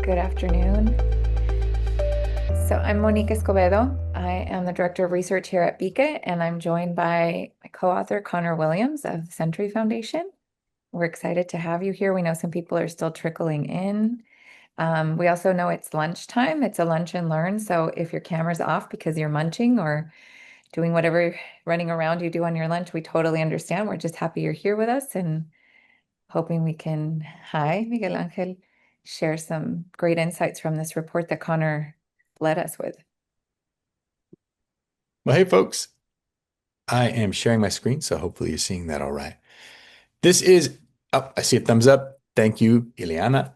Good afternoon. So I'm Monique Escobedo. I am the Director of Research here at BICA, and I'm joined by my co-author, Conor Williams of the Century Foundation. We're excited to have you here. We know some people are still trickling in. We also know it's lunchtime. It's a lunch and learn. So if your camera's off because you're munching or doing whatever running around you do on your lunch, we totally understand. We're just happy you're here with us and hoping we can, hi, Miguel Angel, share some great insights from this report that Conor led us with. Well, hey, folks. I am sharing my screen, so hopefully you're seeing that all right. This is, oh, I see a thumbs up. Thank you, Ileana.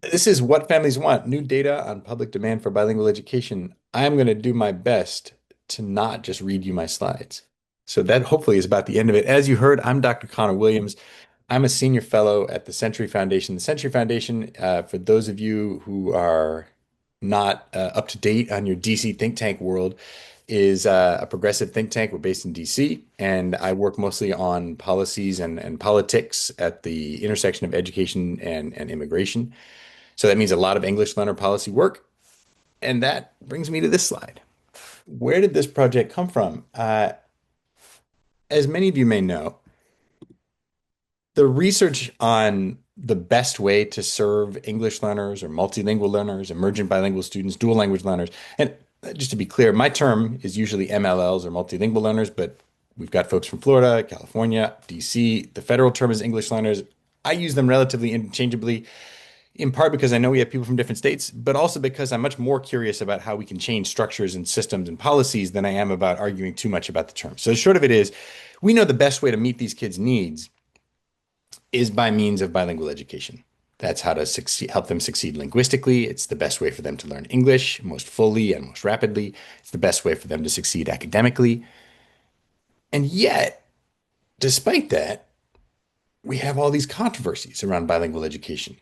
This is What Families Want, new data on public demand for bilingual education. I'm going to do my best to not just read you my slides. So that hopefully is about the end of it. As you heard, I'm Dr. Conor Williams. I'm a senior fellow at the Century Foundation. The Century Foundation, for those of you who are not up to date on your DC think tank world, is a progressive think tank. We're based in DC, and I work mostly on policies and politics at the intersection of education and immigration. So that means a lot of English learner policy work. And that brings me to this slide. Where did this project come from? As many of you may know, the research on the best way to serve English learners or multilingual learners, emergent bilingual students, dual language learners, and just to be clear, my term is usually MLLs or multilingual learners, but we've got folks from Florida, California, DC. The federal term is English learners. I use them relatively interchangeably, in part because I know we have people from different states, but also because I'm much more curious about how we can change structures and systems and policies than I am about arguing too much about the term. So the short of it is, we know the best way to meet these kids' needs is by means of bilingual education. That's how to succeed, help them succeed linguistically. It's the best way for them to learn English most fully and most rapidly. It's the best way for them to succeed academically. And yet, despite that, we have all these controversies around bilingual education.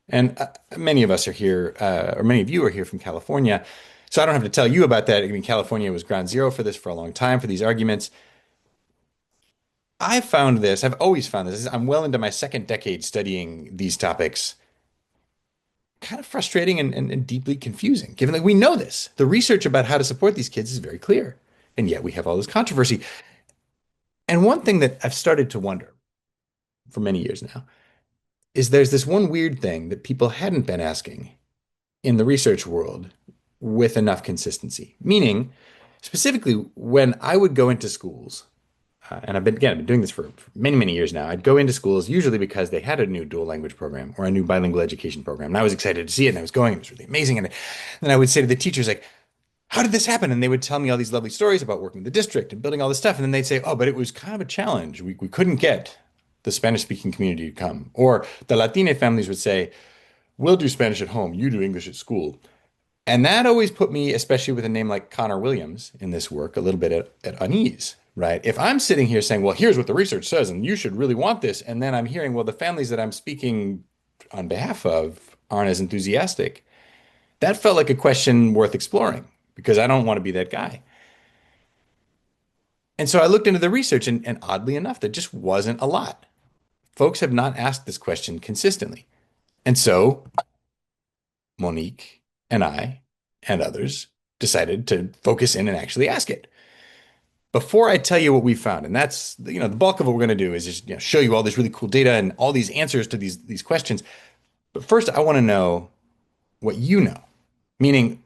And many of us are here, or many of you are here from California. So I don't have to tell you about that. I mean, California was ground zero for this for a long time, for these arguments. I've always found this. I'm well into my second decade studying these topics, kind of frustrating and deeply confusing, given that we know this. The research about how to support these kids is very clear. And yet we have all this controversy. And one thing that I've started to wonder for many years now is there's this one weird thing that people hadn't been asking in the research world with enough consistency. Meaning, specifically, when I would go into schools, and I've been doing this for many, many years now. I'd go into schools usually because they had a new dual language program or a new bilingual education program. And I was excited to see it and I was going. It was really amazing. And then I would say to the teachers, like, how did this happen? And they would tell me all these lovely stories about working with the district and building all this stuff. And then they'd say, oh, but it was kind of a challenge. We couldn't get the Spanish speaking community to come. Or the Latine families would say, we'll do Spanish at home, you do English at school. And that always put me, especially with a name like Conor Williams in this work, a little bit at unease, right? If I'm sitting here saying, well, here's what the research says, and you should really want this, and then I'm hearing, well, the families that I'm speaking on behalf of aren't as enthusiastic, that felt like a question worth exploring because I don't want to be that guy. And so I looked into the research, and oddly enough, there just wasn't a lot. Folks have not asked this question consistently. And so Monique and I and others decided to focus in and actually ask it. Before I tell you what we found, and that's the bulk of what we're going to do is just show you all this really cool data and all these answers to these questions. But first, I want to know what you know. Meaning,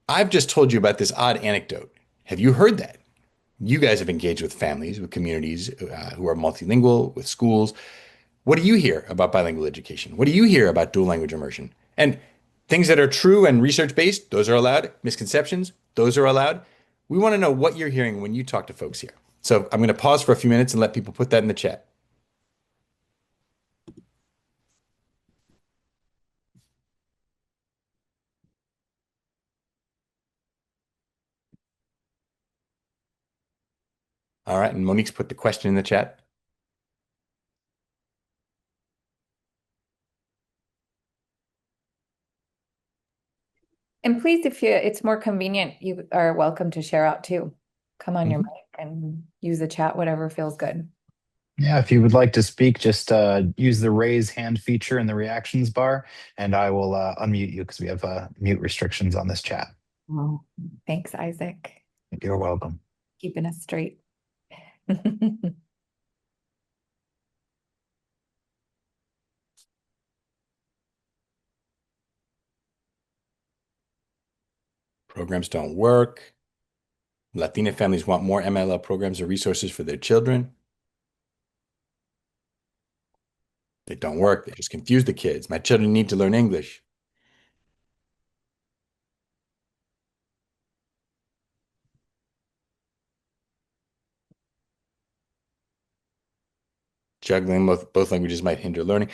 I've just told you about this odd anecdote. Have you heard that? You guys have engaged with families, with communities who are multilingual, with schools. What do you hear about bilingual education? What do you hear about dual language immersion? And things that are true and research based, those are allowed. Misconceptions, those are allowed. We want to know what you're hearing when you talk to folks here. So I'm going to pause for a few minutes and let people put that in the chat. All right. And Monique's put the question in the chat. And please, if it's more convenient, you are welcome to share out too. Come on your Mhm. mic and use the chat, whatever feels good. Yeah, if you would like to speak, just use the raise hand feature in the reactions bar, and I will unmute you because we have mute restrictions on this chat. Oh, thanks, Isaac. You're welcome. Keeping us straight. Programs don't work. Latina families want more MLL programs or resources for their children. They don't work. They just confuse the kids. My children need to learn English. Juggling both languages might hinder learning.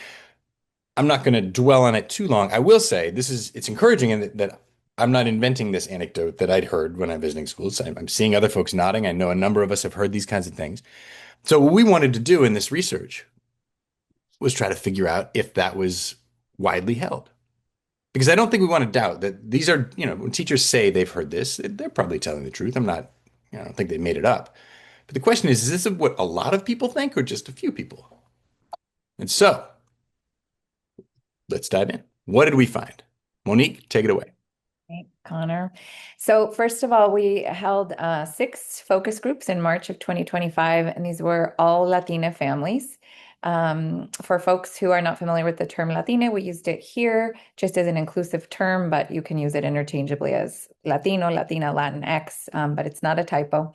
I'm not going to dwell on it too long. I will say it's encouraging in that I'm not inventing this anecdote that I'd heard when I'm visiting schools. I'm seeing other folks nodding. I know a number of us have heard these kinds of things. So what we wanted to do in this research was try to figure out if that was widely held. Because I don't think we want to doubt that these are, when teachers say they've heard this, they're probably telling the truth. I don't think they made it up. But the question is this what a lot of people think or just a few people? And so let's dive in. What did we find? Monique, take it away. Thanks, Connor. So first of all, we held 6 focus groups in March of 2025, and these were all Latina families. For folks who are not familiar with the term Latina, we used it here just as an inclusive term, but you can use it interchangeably as Latino, Latina, Latinx, but it's not a typo.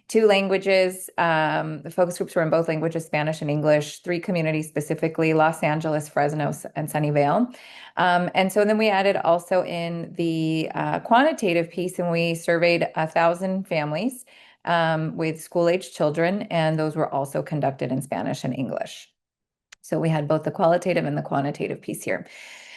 2 languages. The focus groups were in both languages, Spanish and English. 3 communities specifically, Los Angeles, Fresno, and Sunnyvale. And so then we added also in the quantitative piece, and we surveyed 1,000 families with school-age children, and those were also conducted in Spanish and English. So we had both the qualitative and the quantitative piece here.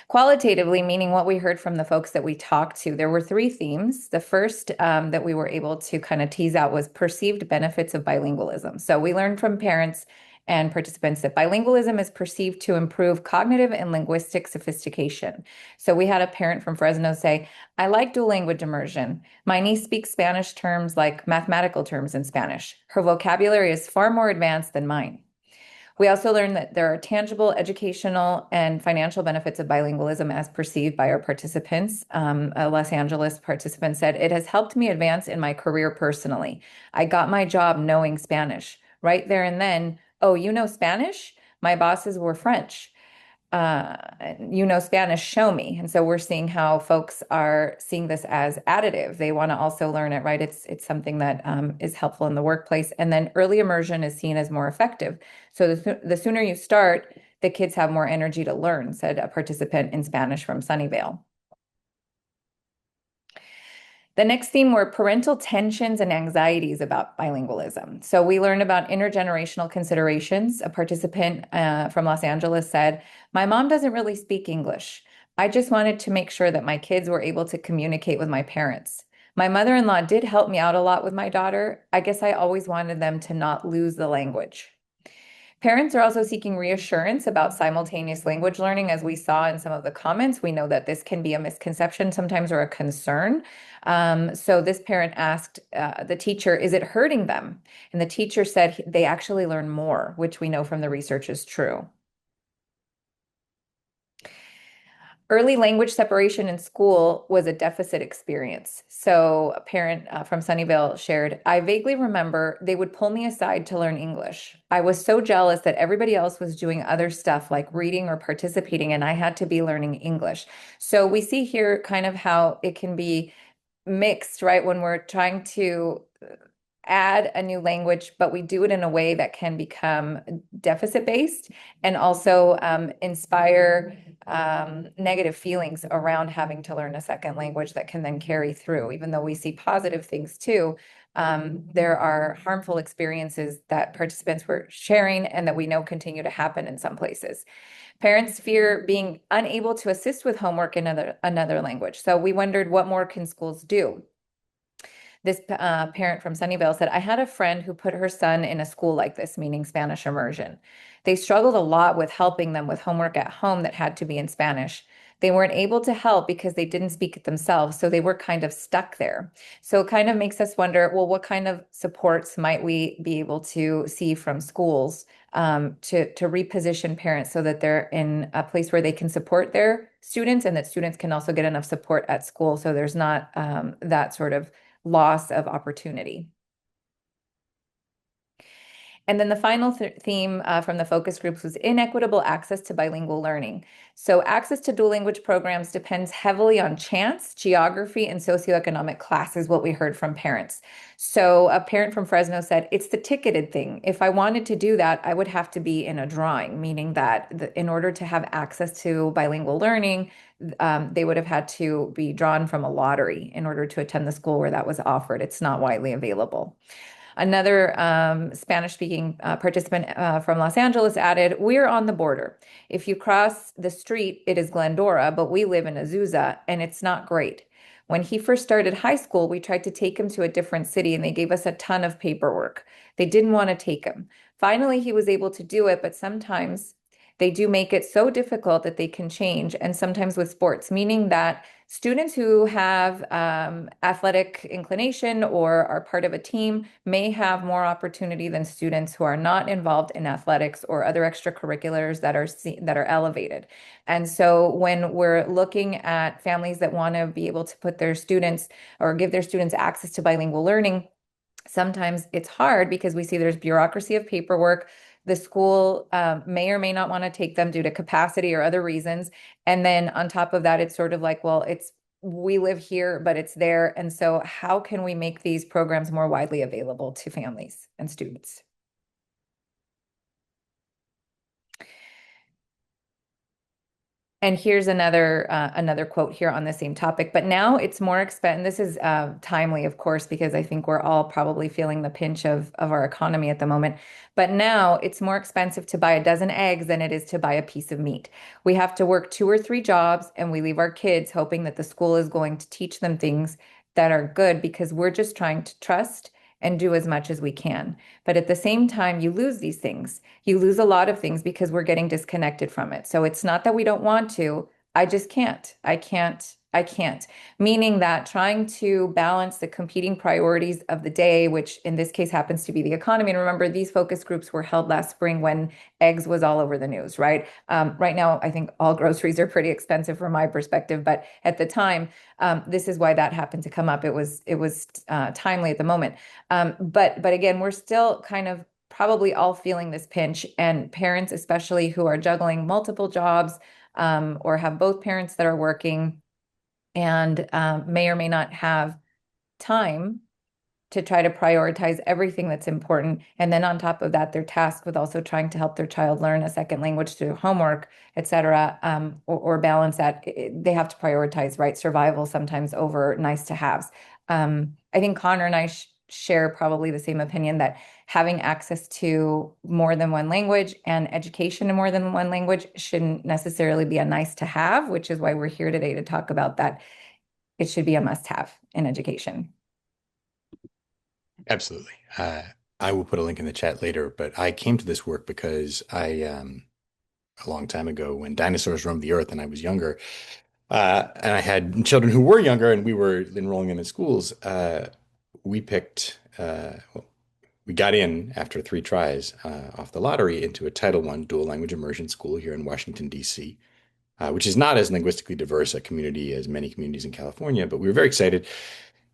Qualitatively, meaning what we heard from the folks that we talked to, there were 3 themes. The first that we were able to kind of tease out was perceived benefits of bilingualism. So we learned from parents and participants that bilingualism is perceived to improve cognitive and linguistic sophistication. So we had a parent from Fresno say, I like dual language immersion. My niece speaks Spanish terms like mathematical terms in Spanish. Her vocabulary is far more advanced than mine. We also learned that there are tangible educational and financial benefits of bilingualism as perceived by our participants. A Los Angeles participant said, it has helped me advance in my career personally. I got my job knowing Spanish. Right there and then, oh, you know Spanish? My bosses were French. uh, you know Spanish, show me. And so we're seeing how folks are seeing this as additive. They want to also learn it, right? It's something that is helpful in the workplace. And then early immersion is seen as more effective. So the sooner you start, the kids have more energy to learn, said a participant in Spanish from Sunnyvale. The next theme were parental tensions and anxieties about bilingualism. So we learned about intergenerational considerations. A participant from Los Angeles said, my mom doesn't really speak English. I just wanted to make sure that my kids were able to communicate with my parents. My mother-in-law did help me out a lot with my daughter. I guess I always wanted them to not lose the language. Parents are also seeking reassurance about simultaneous language learning. As we saw in some of the comments, we know that this can be a misconception sometimes or a concern. So this parent asked the teacher, is it hurting them? And the teacher said they actually learn more, which we know from the research is true. Early language separation in school was a deficit experience. So a parent from Sunnyvale shared, I vaguely remember they would pull me aside to learn English. I was so jealous that everybody else was doing other stuff like reading or participating, and I had to be learning English. So we see here kind of how it can be mixed, right? When we're trying to add a new language, but we do it in a way that can become deficit based and also inspire negative feelings around having to learn a second language that can then carry through. Even though we see positive things too, there are harmful experiences that participants were sharing and that we know continue to happen in some places. Parents fear being unable to assist with homework in another language. So we wondered, what more can schools do? This parent from Sunnyvale said, I had a friend who put her son in a school like this, meaning Spanish immersion. They struggled a lot with helping them with homework at home that had to be in Spanish. They weren't able to help because they didn't speak it themselves. So they were kind of stuck there. So it kind of makes us wonder, well, what kind of supports might we be able to see from schools to reposition parents so that they're in a place where they can support their students and that students can also get enough support at school so there's not that sort of loss of opportunity. And then the final theme from the focus groups was inequitable access to bilingual learning. So access to dual language programs depends heavily on chance, geography, and socioeconomic class is what we heard from parents. So a parent from Fresno said, it's the ticketed thing. If I wanted to do that, I would have to be in a drawing, meaning that in order to have access to bilingual learning, they would have had to be drawn from a lottery in order to attend the school where that was offered. It's not widely available. Another Spanish-speaking participant from Los Angeles added, we're on the border. If you cross the street, it is Glendora, but we live in Azusa, and it's not great. When he first started high school, we tried to take him to a different city, and they gave us a ton of paperwork. They didn't want to take him. Finally, he was able to do it, but sometimes they do make it so difficult that they can change, and sometimes with sports, meaning that students who have athletic inclination or are part of a team may have more opportunity than students who are not involved in athletics or other extracurriculars that are elevated. And so when we're looking at families that want to be able to put their students or give their students access to bilingual learning, sometimes it's hard because we see there's bureaucracy of paperwork. The school may or may not want to take them due to capacity or other reasons. And then on top of that, it's sort of like, well, we live here, but it's there. And so how can we make these programs more widely available to families and students? And here's another quote here on the same topic. But now it's more expensive. This is timely, of course, because I think we're all probably feeling the pinch of our economy at the moment. But now it's more expensive to buy a dozen eggs than it is to buy a piece of meat. We have to work 2 or 3 jobs, and we leave our kids hoping that the school is going to teach them things that are good because we're just trying to trust and do as much as we can. But at the same time, you lose these things. You lose a lot of things because we're getting disconnected from it. So it's not that we don't want to. I just can't. I can't. Meaning that trying to balance the competing priorities of the day, which in this case happens to be the economy. And remember, these focus groups were held last spring when eggs was all over the news, right? Right now, I think all groceries are pretty expensive from my perspective, but at the time, this is why that happened to come up. It was timely at the moment. But again, we're still kind of probably all feeling this pinch, and parents, especially who are juggling multiple jobs or have both parents that are working and may or may not have time to try to prioritize everything that's important. And then on top of that, they're tasked with also trying to help their child learn a second language through homework, et cetera, or balance that. They have to prioritize, right? Survival sometimes over nice to haves. I think Connor and I share probably the same opinion that having access to more than one language and education in more than one language shouldn't necessarily be a nice to have, which is why we're here today to talk about that. It should be a must have in education. Absolutely. I will put a link in the chat later, but I came to this work because a long time ago, when dinosaurs roamed the earth and I was younger, and I had children who were younger and we were enrolling them in schools, we picked, well, we got in after 3 tries off the lottery into a Title I dual language immersion school here in Washington, D.C., which is not as linguistically diverse a community as many communities in California, but we were very excited.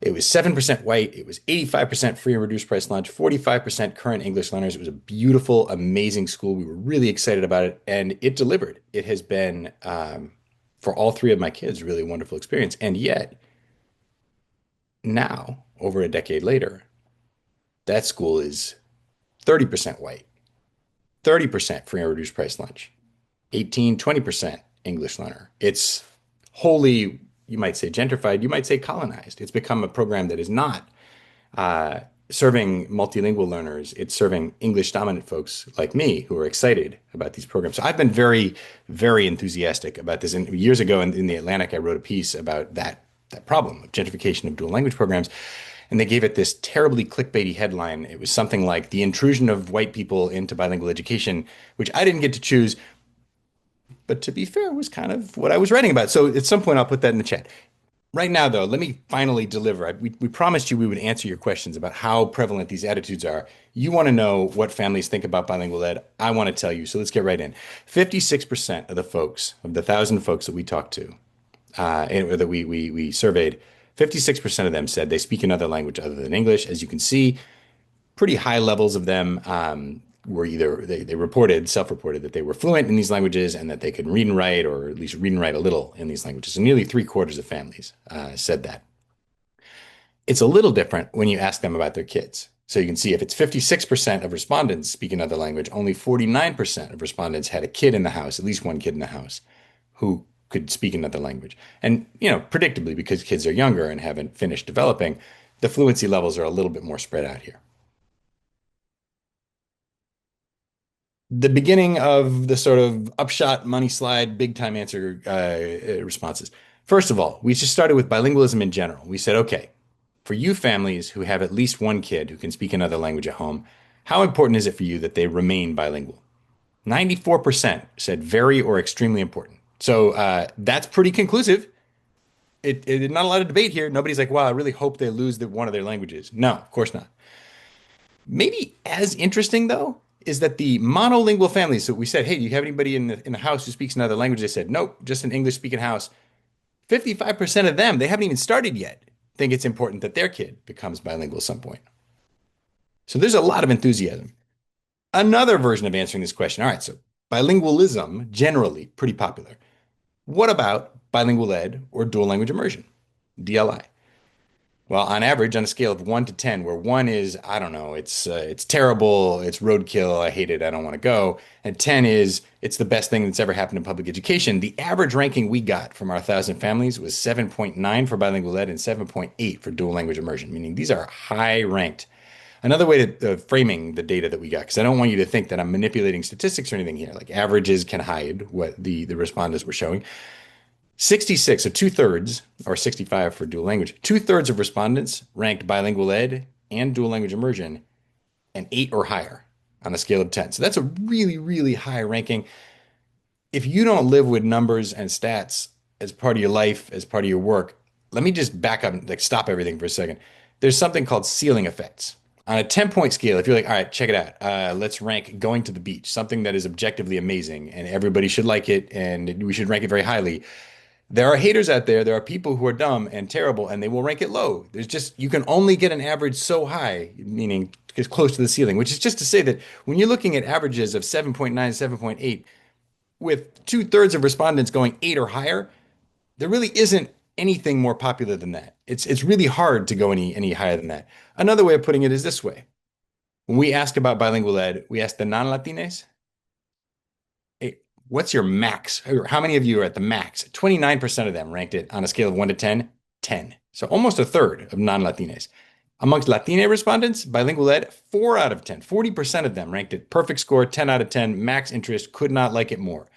It was 7% white. It was 85% free and reduced price lunch, 45% current English learners. It was a beautiful, amazing school. We were really excited about it, and it delivered. It has been, for all 3 of my kids, a really wonderful experience. And yet, now, over a decade later, that school is 30% white, 30% free and reduced price lunch, 18, 20% English learner. It's wholly, you might say, gentrified, you might say colonized. It's become a program that is not uh, serving multilingual learners. It's serving English dominant folks like me who are excited about these programs. So I've been very, very enthusiastic about this. And years ago in the Atlantic, I wrote a piece about that problem of gentrification of dual language programs. And they gave it this terribly clickbaity headline. It was something like the intrusion of white people into bilingual education, which I didn't get to choose. but to be fair, was kind of what I was writing about. So at some point, I'll put that in the chat. Right now, though, let me finally deliver. We promised you we would answer your questions about how prevalent these attitudes are. You want to know what families think about bilingual ed. I want to tell you. So let's get right in. 56% of the folks, of the 1,000 folks that we talked to, and that we surveyed, 56% of them said they speak another language other than English. As you can see, pretty high levels of them were either they reported, self-reported that they were fluent in these languages and that they could read and write, or at least read and write a little in these languages. So nearly three-quarters of families said that. It's a little different when you ask them about their kids. So you can see if it's 56% of respondents speak another language, only 49% of respondents had a kid in the house, at least one kid in the house, who could speak another language. And, predictably, because kids are younger and haven't finished developing, the fluency levels are a little bit more spread out here. The beginning of the sort of upshot money slide, big time answer responses. First of all, we just started with bilingualism in general. We said, okay, for you families who have at least one kid who can speak another language at home, how important is it for you that they remain bilingual? 94% said very or extremely important. So that's pretty conclusive. Not a lot of debate here. Nobody's like, wow, I really hope they lose one of their languages. No, of course not. Maybe as interesting though is that the monolingual families. So we said, hey, do you have anybody in the house who speaks another language? They said, nope, just an English speaking house. 55% of them, they haven't even started yet, think it's important that their kid becomes bilingual at some point. So there's a lot of enthusiasm. Another version of answering this question. All right, so bilingualism generally pretty popular. What about bilingual ed or dual language immersion? DLI. Well, on average, on a scale of 1 to 10, where 1 is, I don't know, it's terrible, it's roadkill, I hate it, I don't want to go, and 10 is it's the best thing that's ever happened in public education, the average ranking we got from our 1,000 families was 7.9 for bilingual ed and 7.8 for dual language immersion, meaning these are high ranked. Another way to framing the data that we got, because I don't want you to think that I'm manipulating statistics or anything here, like averages can hide what the respondents were showing. 66, so two-thirds, or 65 for dual language, two-thirds of respondents ranked bilingual ed and dual language immersion an 8 or higher on a scale of 10. So that's a really, really high ranking. If you don't live with numbers and stats as part of your life, as part of your work, let me just back up and like stop everything for a second. There's something called ceiling effects. On a 10-point scale, if you're like, all right, check it out. Let's rank going to the beach, something that is objectively amazing and everybody should like it and we should rank it very highly. There are haters out there. There are people who are dumb and terrible, and they will rank it low. There's just, you can only get an average so high, meaning as close to the ceiling, which is just to say that when you're looking at averages of 7.9, 7.8, with two-thirds of respondents going 8 or higher, there really isn't anything more popular than that. It's really hard to go any higher than that. Another way of putting it is this way. When we ask about bilingual ed, we ask the non-Latines, hey, what's your max? Or how many of you are at the max? 29% of them ranked it on a scale of 1 to 10, 10. So almost a third of non-Latines. Amongst Latina respondents, bilingual ed, 4 out of 10, 40% of them ranked it perfect score, 10 out of 10, max interest, could not like it more.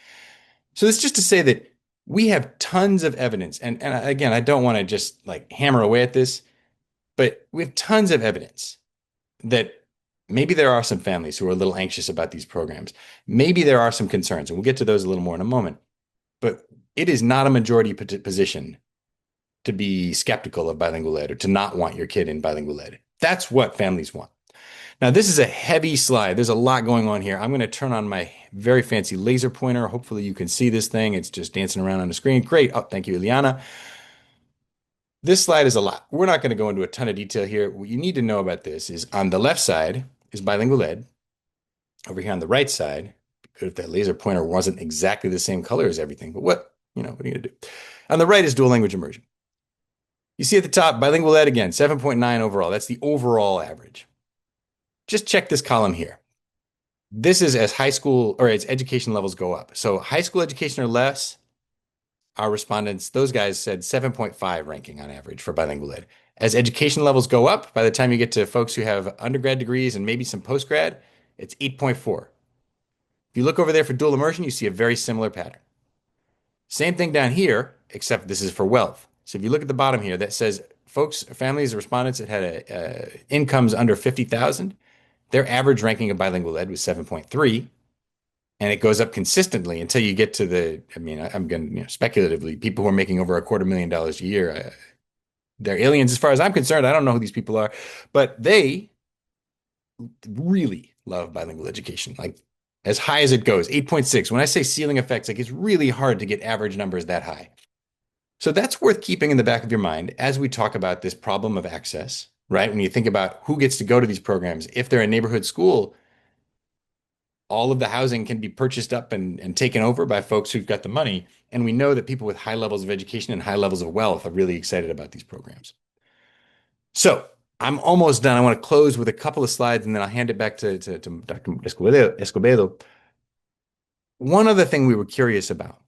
So that's just to say that we have tons of evidence. And again, I don't want to just like hammer away at this, but we have tons of evidence that maybe there are some families who are a little anxious about these programs. Maybe there are some concerns, and we'll get to those a little more in a moment. But it is not a majority position to be skeptical of bilingual ed or to not want your kid in bilingual ed. That's what families want. Now, this is a heavy slide. There's a lot going on here. I'm going to turn on my very fancy laser pointer. Hopefully you can see this thing. It's just dancing around on the screen. Great. Oh, thank you, Ileana. This slide is a lot. We're not going to go into a ton of detail here. What you need to know about this is on the left side is bilingual ed. Over here on the right side, good if that laser pointer wasn't exactly the same color as everything, but what are you going to do? On the right is dual language immersion. You see at the top, bilingual ed again, 7.9 overall. That's the overall average. Just check this column here. This is as high school or as education levels go up. So high school education or less, our respondents, those guys said 7.5 ranking on average for bilingual ed. As education levels go up, by the time you get to folks who have undergrad degrees and maybe some postgrad, it's 8.4. If you look over there for dual immersion, you see a very similar pattern. Same thing down here, except this is for wealth. So if you look at the bottom here, that says folks, families, respondents that had incomes under 50,000, their average ranking of bilingual ed was 7.3. And it goes up consistently until you get to I mean, I'm going to, speculatively, people who are making over $250,000 a year, they're aliens as far as I'm concerned. I don't know who these people are, but they really love bilingual education, like as high as it goes, 8.6. When I say ceiling effects, like it's really hard to get average numbers that high. So that's worth keeping in the back of your mind as we talk about this problem of access, right? When you think about who gets to go to these programs, if they're a neighborhood school, all of the housing can be purchased up and taken over by folks who've got the money. And we know that people with high levels of education and high levels of wealth are really excited about these programs. So I'm almost done. I want to close with a couple of slides and then I'll hand it back to Dr. Escobedo. One other thing we were curious about,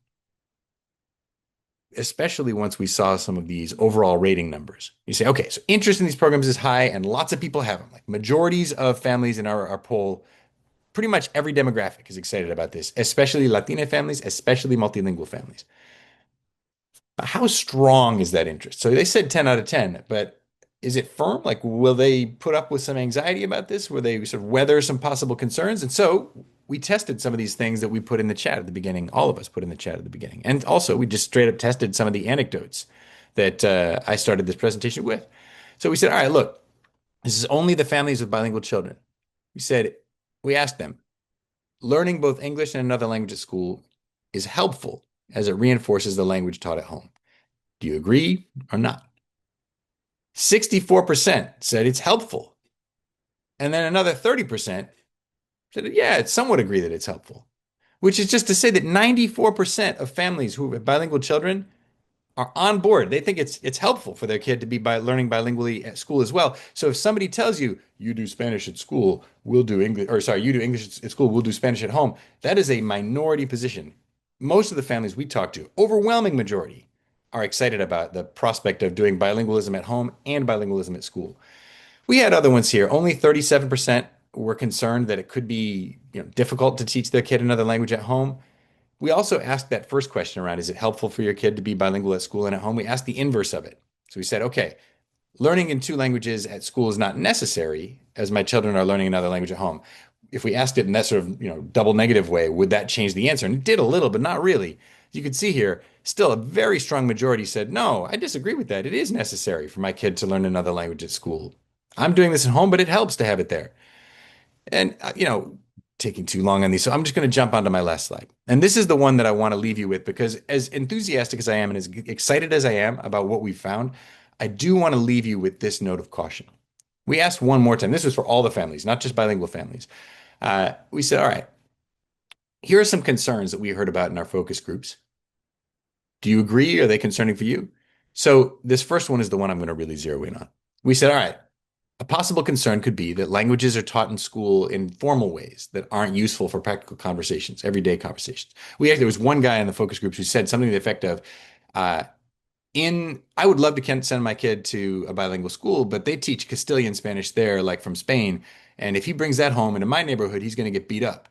especially once we saw some of these overall rating numbers. You say, okay, so interest in these programs is high and lots of people have them. Like majorities of families in our poll, pretty much every demographic is excited about this, especially Latina families, especially multilingual families. How strong is that interest? So they said 10 out of 10, but is it firm? Like, will they put up with some anxiety about this? Will they sort of weather some possible concerns? And so we tested some of these things that we put in the chat at the beginning. All of us put in the chat at the beginning. And also, we just straight up tested some of the anecdotes that I started this presentation with. So we said, all right, look, this is only the families with bilingual children. We asked them, learning both English and another language at school is helpful as it reinforces the language taught at home. Do you agree or not? 64% said it's helpful. And then another 30% said, yeah, it somewhat agree that it's helpful, which is just to say that 94% of families who have bilingual children are on board. They think it's helpful for their kid to be learning bilingually at school as well. So if somebody tells you, you do Spanish at school, we'll do English, or sorry, you do English at school, we'll do Spanish at home, that is a minority position. Most of the families we talk to, overwhelming majority, are excited about the prospect of doing bilingualism at home and bilingualism at school. We had other ones here. Only 37% were concerned that it could be, difficult to teach their kid another language at home. We also asked that first question around, is it helpful for your kid to be bilingual at school and at home? We asked the inverse of it. So we said, okay, learning in two languages at school is not necessary as my children are learning another language at home. If we asked it in that sort of, double negative way, would that change the answer? And it did a little, but not really. You can see here, still a very strong majority said, no, I disagree with that. It is necessary for my kid to learn another language at school. I'm doing this at home, but it helps to have it there. And, taking too long on these. So I'm just going to jump onto my last slide. And this is the one that I want to leave you with because as enthusiastic as I am and as excited as I am about what we found, I do want to leave you with this note of caution. We asked one more time. This was for all the families, not just bilingual families. We said, all right, here are some concerns that we heard about in our focus groups. Do you agree? Are they concerning for you? So this first one is the one I'm going to really zero in on. We said, all right, a possible concern could be that languages are taught in school in formal ways that aren't useful for practical conversations, everyday conversations. There was one guy in the focus groups who said something to the effect of, uh, I would love to send my kid to a bilingual school, but they teach Castilian Spanish there, like from Spain. And if he brings that home into my neighborhood, he's going to get beat up.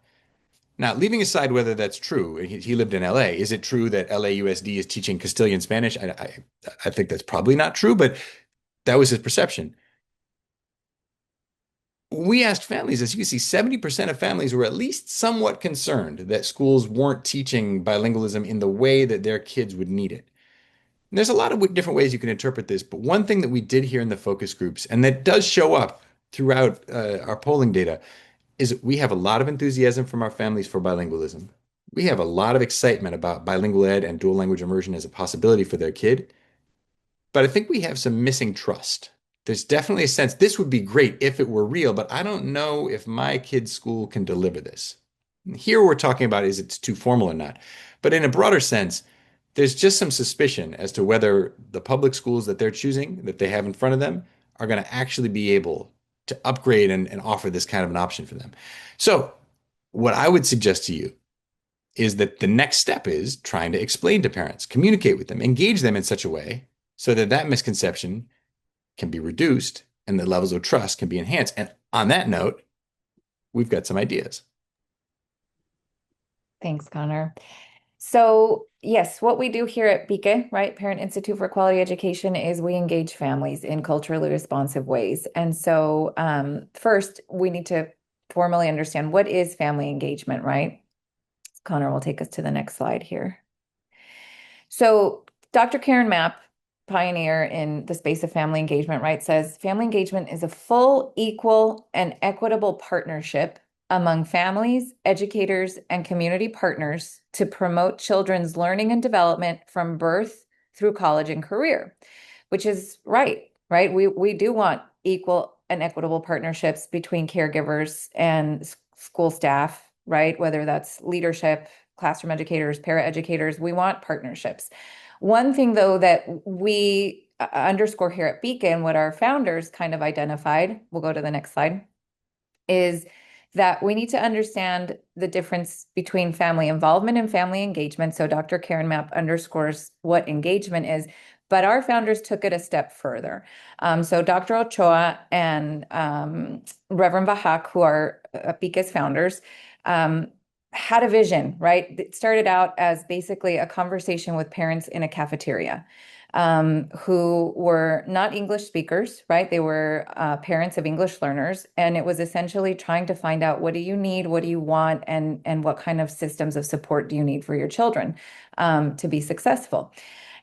Now, leaving aside whether that's true, he lived in LA. Is it true that LAUSD is teaching Castilian Spanish? I think that's probably not true, but that was his perception. We asked families, as you can see, 70% of families were at least somewhat concerned that schools weren't teaching bilingualism in the way that their kids would need it. And there's a lot of different ways you can interpret this, but one thing that we did here in the focus groups, and that does show up throughout our polling data, is we have a lot of enthusiasm from our families for bilingualism. We have a lot of excitement about bilingual ed and dual language immersion as a possibility for their kid. But I think we have some missing trust. There's definitely a sense this would be great if it were real, but I don't know if my kid's school can deliver this. Here we're talking about is it's too formal or not. But in a broader sense, there's just some suspicion as to whether the public schools that they're choosing, that they have in front of them, are going to actually be able to upgrade and offer this kind of an option for them. So, what I would suggest to you is that the next step is trying to explain to parents, communicate with them, engage them in such a way so that that misconception can be reduced and the levels of trust can be enhanced. And on that note, we've got some ideas. Thanks, Connor. So yes, what we do here at BICA, right, Parent Institute for Quality Education, is we engage families in culturally responsive ways. And so first, we need to formally understand what is family engagement, right? Connor will take us to the next slide here. So Dr. Karen Mapp, pioneer in the space of family engagement, right, says family engagement is a full, equal, and equitable partnership among families, educators, and community partners to promote children's learning and development from birth through college and career, which is right? We do want equal and equitable partnerships between caregivers and school staff, right? Whether that's leadership, classroom educators, paraeducators, we want partnerships. One thing, though, that we underscore here at Beacon, what our founders kind of identified, we'll go to the next slide, is that we need to understand the difference between family involvement and family engagement. So Dr. Karen Mapp underscores what engagement is, but our founders took it a step further. So Dr. Ochoa and Reverend Bahak, who are Beacon's founders, had a vision, right? It started out as basically a conversation with parents in a cafeteria who were not English speakers, right? They were parents of English learners. And it was essentially trying to find out, what do you need? What do you want? And what kind of systems of support do you need for your children to be successful?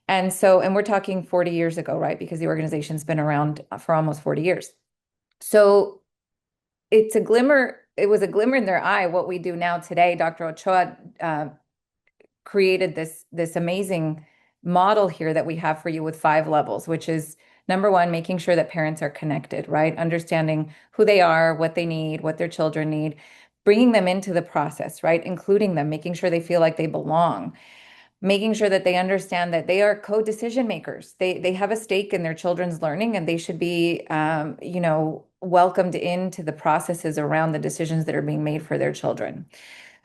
And we're talking 40 years ago, right? Because the organization's been around for almost 40 years. So it was a glimmer in their eye what we do now today. Dr. Ochoa created this amazing model here that we have for you with 5 levels, which is number 1, making sure that parents are connected, right? Understanding who they are, what they need, what their children need, bringing them into the process, right? Including them, making sure they feel like they belong, making sure that they understand that they are co-decision makers. They have a stake in their children's learning, and they should be, welcomed into the processes around the decisions that are being made for their children.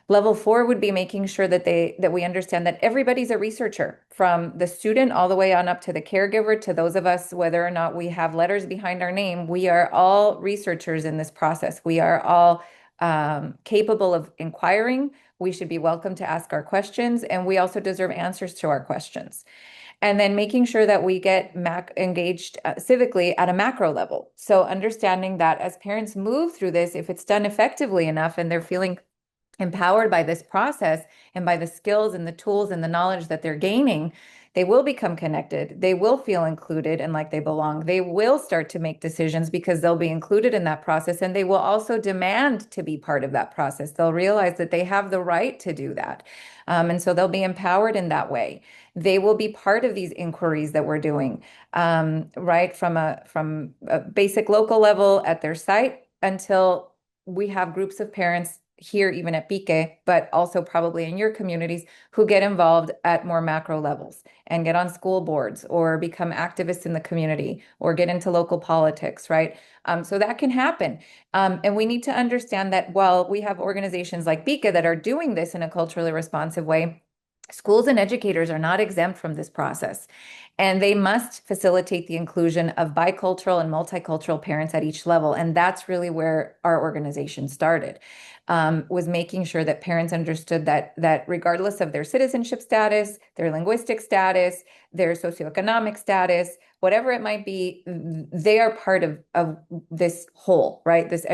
Level 4 would be making sure that we understand that everybody's a researcher, from the student all the way on up to the caregiver, to those of us, whether or not we have letters behind our name, we are all researchers in this process. We are all capable of inquiring. We should be welcome to ask our questions, and we also deserve answers to our questions. And then making sure that we get engaged civically at a macro level. So understanding that as parents move through this, if it's done effectively enough and they're feeling empowered by this process and by the skills and the tools and the knowledge that they're gaining, they will become connected. They will feel included and like they belong. They will start to make decisions because they'll be included in that process, and they will also demand to be part of that process. They'll realize that they have the right to do that. And so they'll be empowered in that way. They will be part of these inquiries that we're doing, right, from a basic local level at their site until we have groups of parents here, even at Pique, but also probably in your communities, who get involved at more macro levels and get on school boards or become activists in the community or get into local politics, right? So that can happen. And we need to understand that while we have organizations like Pique that are doing this in a culturally responsive way, schools and educators are not exempt from this process. And they must facilitate the inclusion of bicultural and multicultural parents at each level. And that's really where our organization started, was making sure that parents understood that regardless of their citizenship status, their linguistic status, their socioeconomic status, whatever it might be, they are part of this whole, right? This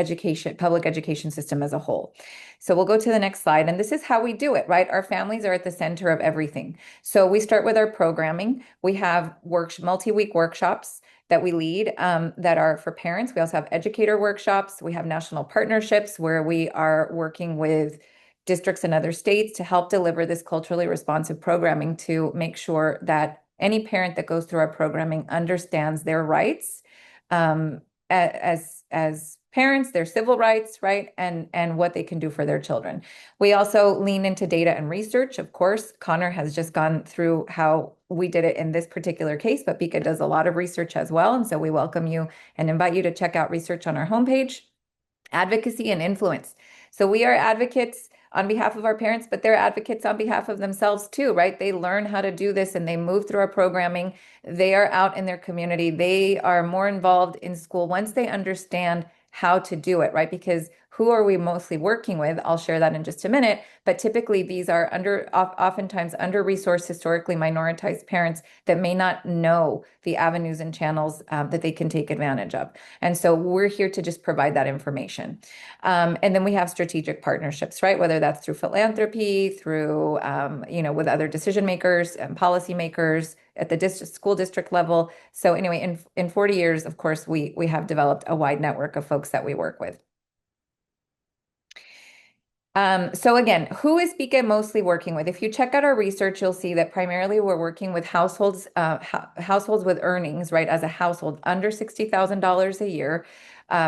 public education system as a whole. So we'll go to the next slide. And this is how we do it, right? Our families are at the center of everything. So we start with our programming. We have multi-week workshops that we lead that are for parents. We also have educator workshops. We have national partnerships where we are working with districts in other states to help deliver this culturally responsive programming to make sure that any parent that goes through our programming understands their rights as parents, their civil rights, right? And what they can do for their children. We also lean into data and research. Of course, Conor has just gone through how we did it in this particular case, but Bika does a lot of research as well. And so we welcome you and invite you to check out research on our homepage. Advocacy and influence. So we are advocates on behalf of our parents, but they're advocates on behalf of themselves too, right? They learn how to do this and they move through our programming. They are out in their community. They are more involved in school once they understand how to do it, right? Because who are we mostly working with? I'll share that in just a minute. But typically, these are oftentimes under-resourced, historically minoritized parents that may not know the avenues and channels that they can take advantage of. And so we're here to just provide that information. And then we have strategic partnerships, right? Whether that's through philanthropy, through, with other decision makers and policy makers at the school district level. So anyway, in 40 years, of course, we have developed a wide network of folks that we work with. So again, who is BICA mostly working with? If you check out our research, you'll see that primarily we're working with households, households with earnings, right, as a household under $60,000 a year,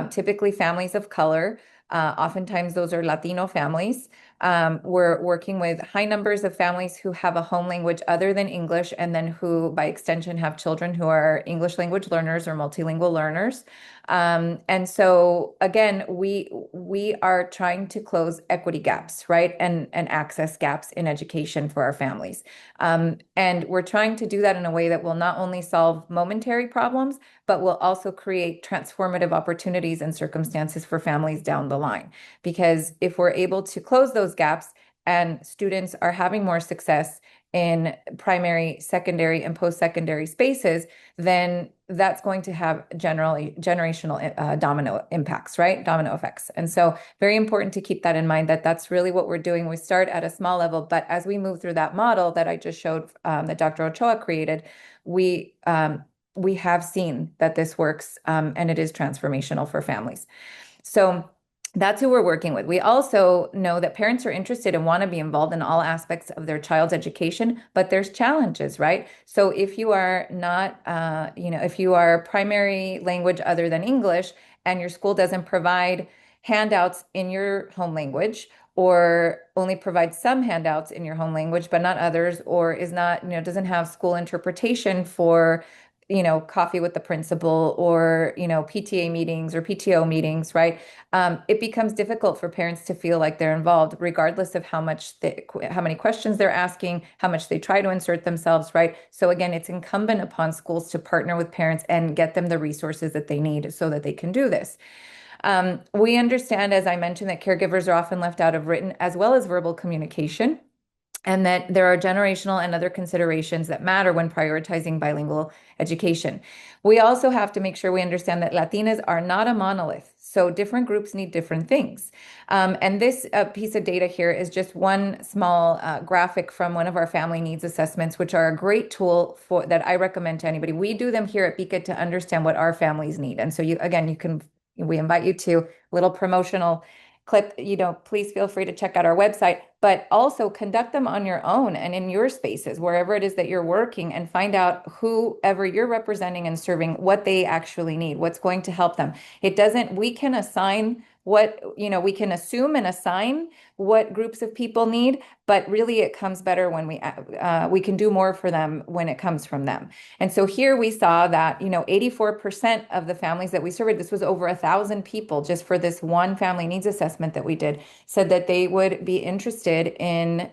typically families of color. Oftentimes those are Latino families. We're working with high numbers of families who have a home language other than English, and then who, by extension, have children who are English language learners or multilingual learners. And so again, we are trying to close equity gaps, right? And access gaps in education for our families. And we're trying to do that in a way that will not only solve momentary problems, but will also create transformative opportunities and circumstances for families down the line. Because if we're able to close those gaps and students are having more success in primary, secondary, and post-secondary spaces, then that's going to have generational domino impacts, right? Domino effects. And so very important to keep that in mind, that that's really what we're doing. We start at a small level, but as we move through that model that I just showed, that Dr. Ochoa created, we have seen that this works, and it is transformational for families. So that's who we're working with. We also know that parents are interested and want to be involved in all aspects of their child's education, but there's challenges, right? So if you are not, if you are primary language other than English and your school doesn't provide handouts in your home language, or only provides some handouts in your home language, but not others, or is not, doesn't have school interpretation for coffee with the principal, or, PTA meetings or PTO meetings, right? It becomes difficult for parents to feel like they're involved, regardless of how many questions they're asking, how much they try to insert themselves, right? So again, it's incumbent upon schools to partner with parents and get them the resources that they need so that they can do this. We understand, as I mentioned, that caregivers are often left out of written as well as verbal communication, and that there are generational and other considerations that matter when prioritizing bilingual education. We also have to make sure we understand that Latinas are not a monolith, so different groups need different things. And this piece of data here is just one small graphic from one of our family needs assessments, which are a great tool that I recommend to anybody. We do them here at BICA to understand what our families need. And so we invite you to a little promotional clip, please feel free to check out our website, but also conduct them on your own and in your spaces, wherever it is that you're working, and find out whoever you're representing and serving, what they actually need, what's going to help them. We can assign we can assume and assign what groups of people need, but really it comes better when we can do more for them when it comes from them. And so here we saw that 84% of the families that we surveyed, this was over 1,000 people just for this one family needs assessment that we did, said that they would be interested in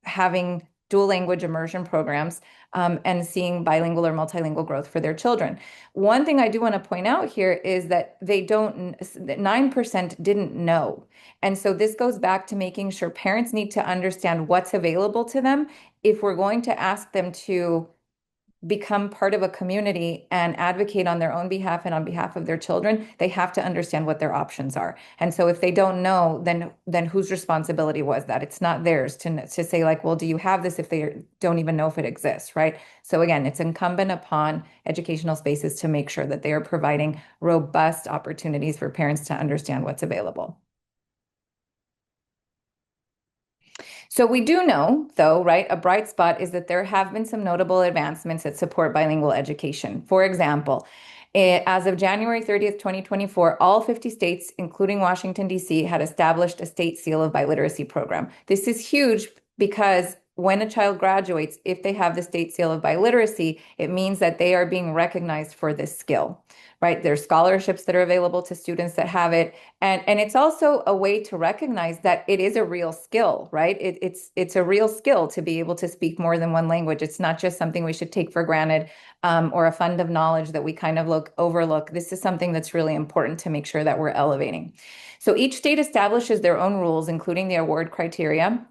having dual language immersion programs, and seeing bilingual or multilingual growth for their children. One thing I do want to point out here is that 9% didn't know. And so this goes back to making sure parents need to understand what's available to them. If we're going to ask them to become part of a community and advocate on their own behalf and on behalf of their children, they have to understand what their options are. And so if they don't know, then whose responsibility was that? It's not theirs to say like, well, do you have this, if they don't even know if it exists, right? So again, it's incumbent upon educational spaces to make sure that they are providing robust opportunities for parents to understand what's available. So we do know, though, right, a bright spot is that there have been some notable advancements that support bilingual education. For example, as of January 30th, 2024, all 50 states, including Washington, D.C., had established a state seal of biliteracy program. This is huge because when a child graduates, if they have the state seal of biliteracy, it means that they are being recognized for this skill, right? There's scholarships that are available to students that have it. And it's also a way to recognize that it is a real skill, right? It's a real skill to be able to speak more than one language. It's not just something we should take for granted, or a fund of knowledge that we kind of overlook. This is something that's really important to make sure that we're elevating. So each state establishes their own rules, including the award criteria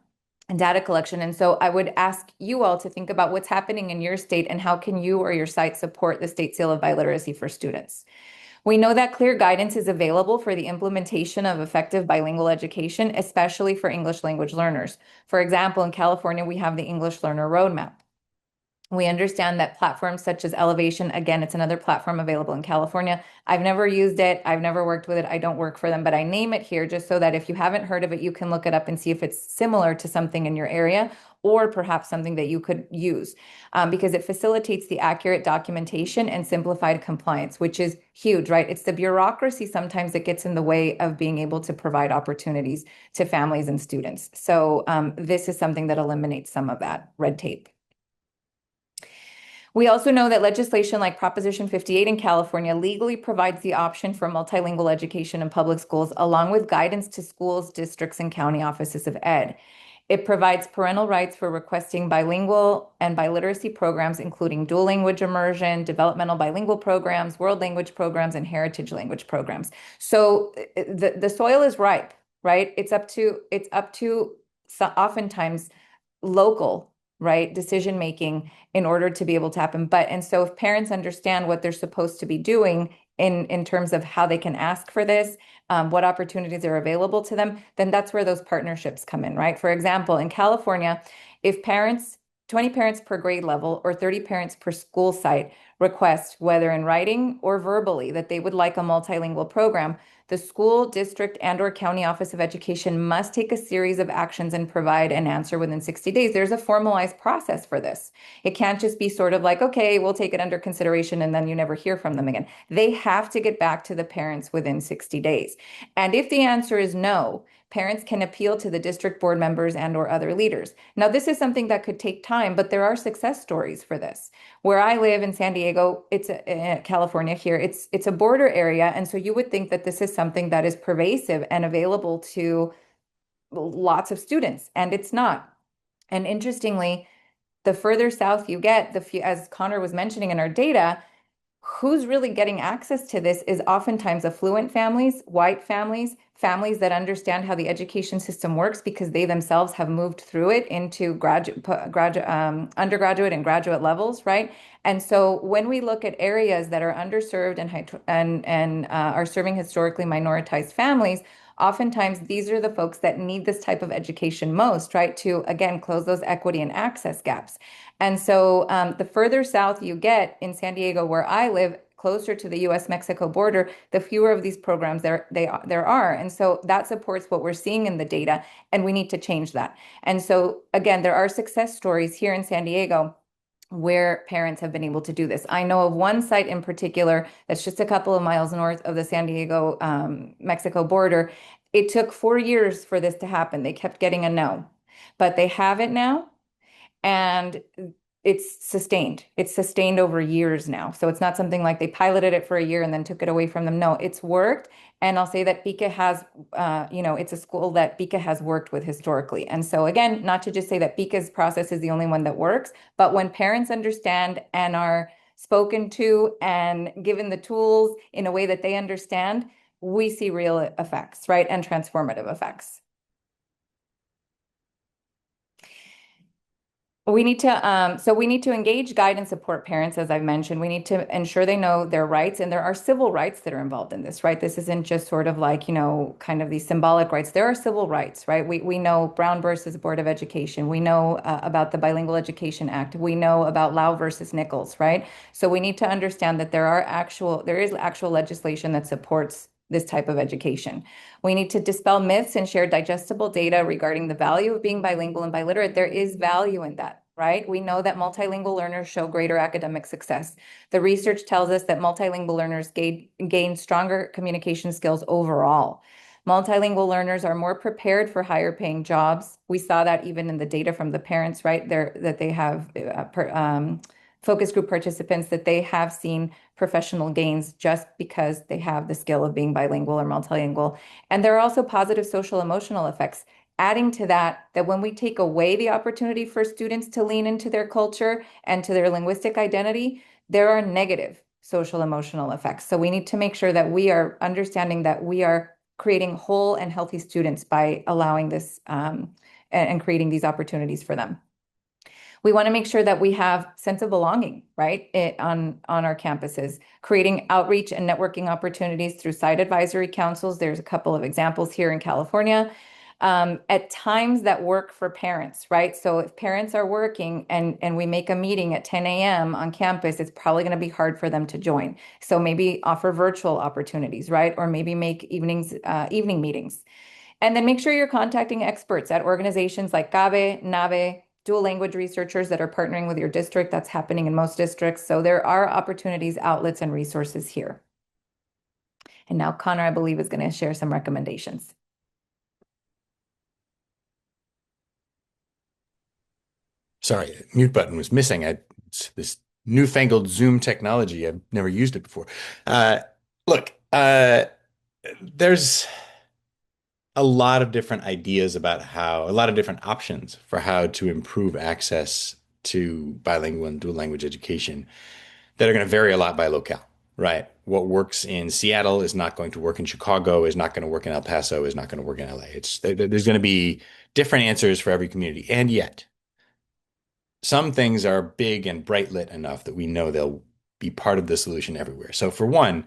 and data collection. And so I would ask you all to think about what's happening in your state and how can you or your site support the state seal of biliteracy for students. We know that clear guidance is available for the implementation of effective bilingual education, especially for English language learners. For example, in California, we have the English Learner Roadmap. We understand that platforms such as Elevation, again, it's another platform available in California. I've never used it. I've never worked with it. I don't work for them, but I name it here just so that if you haven't heard of it, you can look it up and see if it's similar to something in your area or perhaps something that you could use, because it facilitates the accurate documentation and simplified compliance, which is huge, right? It's the bureaucracy sometimes that gets in the way of being able to provide opportunities to families and students. So this is something that eliminates some of that red tape. We also know that legislation like Proposition 58 in California legally provides the option for multilingual education in public schools, along with guidance to schools, districts, and county offices of ed. It provides parental rights for requesting bilingual and biliteracy programs, including dual language immersion, developmental bilingual programs, world language programs, and heritage language programs. So the soil is ripe, right? It's up to oftentimes local, right, decision making in order to be able to happen. And so if parents understand what they're supposed to be doing in terms of how they can ask for this, what opportunities are available to them, then that's where those partnerships come in, right? For example, in California, if 20 parents per grade level or 30 parents per school site request, whether in writing or verbally, that they would like a multilingual program, the school, district, and/or county office of education must take a series of actions and provide an answer within 60 days. There's a formalized process for this. It can't just be sort of like, okay, we'll take it under consideration, and then you never hear from them again. They have to get back to the parents within 60 days. And if the answer is no, parents can appeal to the district board members and/or other leaders. Now, this is something that could take time, but there are success stories for this. Where I live in San Diego, California here, it's a border area, and so you would think that this is something that is pervasive and available to lots of students, and it's not. And interestingly, the further south you get, as Conor was mentioning in our data, who's really getting access to this is oftentimes affluent families, white families, families that understand how the education system works because they themselves have moved through it into undergraduate and graduate levels, right? And so when we look at areas that are underserved and are serving historically minoritized families, oftentimes these are the folks that need this type of education most, right? To again close those equity and access gaps. And so the further south you get in San Diego, where I live, closer to the US-Mexico border, the fewer of these programs there are. And so that supports what we're seeing in the data, and we need to change that. And so again, there are success stories here in San Diego where parents have been able to do this. I know of one site in particular that's just a couple of miles north of the San Diego, Mexico border. It took 4 years for this to happen. They kept getting a no, but they have it now, and it's sustained. It's sustained over years now. So it's not something like they piloted it for a year and then took it away from them. No, it's worked. And I'll say that BICA has, it's a school that BICA has worked with historically. And so again, not to just say that BICA's process is the only one that works, but when parents understand and are spoken to and given the tools in a way that they understand, we see real effects, right? And transformative effects. We need to engage, guide, and support parents, as I've mentioned. We need to ensure they know their rights, and there are civil rights that are involved in this, right? This isn't just sort of like, kind of these symbolic rights. There are civil rights, right? We know Brown versus Board of Education. We know about the Bilingual Education Act. We know about Lau versus Nichols, right? So we need to understand that there is actual legislation that supports this type of education. We need to dispel myths and share digestible data regarding the value of being bilingual and biliterate. There is value in that, right? We know that multilingual learners show greater academic success. The research tells us that multilingual learners gain stronger communication skills overall. Multilingual learners are more prepared for higher paying jobs. We saw that even in the data from the parents, right? That they have focus group participants that they have seen professional gains just because they have the skill of being bilingual or multilingual. And there are also positive social emotional effects. Adding to that, that when we take away the opportunity for students to lean into their culture and to their linguistic identity, there are negative social emotional effects. So we need to make sure that we are understanding that we are creating whole and healthy students by allowing this and creating these opportunities for them. We want to make sure that we have sense of belonging, right, on our campuses, creating outreach and networking opportunities through site advisory councils. There's a couple of examples here in California. At times that work for parents, right? So if parents are working and we make a meeting at 10 a.m. on campus, it's probably going to be hard for them to join. So maybe offer virtual opportunities, right? Or maybe make evening meetings. And then make sure you're contacting experts at organizations like GABE, NABE, dual language researchers that are partnering with your district. That's happening in most districts. So there are opportunities, outlets, and resources here. And now Connor, I believe, is going to share some recommendations. Sorry, mute button was missing. It's this newfangled Zoom technology. I've never used it before. Uh, look, there's a lot of different ideas about a lot of different options for how to improve access to bilingual and dual language education that are going to vary a lot by locale, right? What works in Seattle is not going to work in Chicago, is not going to work in El Paso, is not going to work in LA. There's going to be different answers for every community. And yet, some things are big and bright lit enough that we know they'll be part of the solution everywhere. So for one,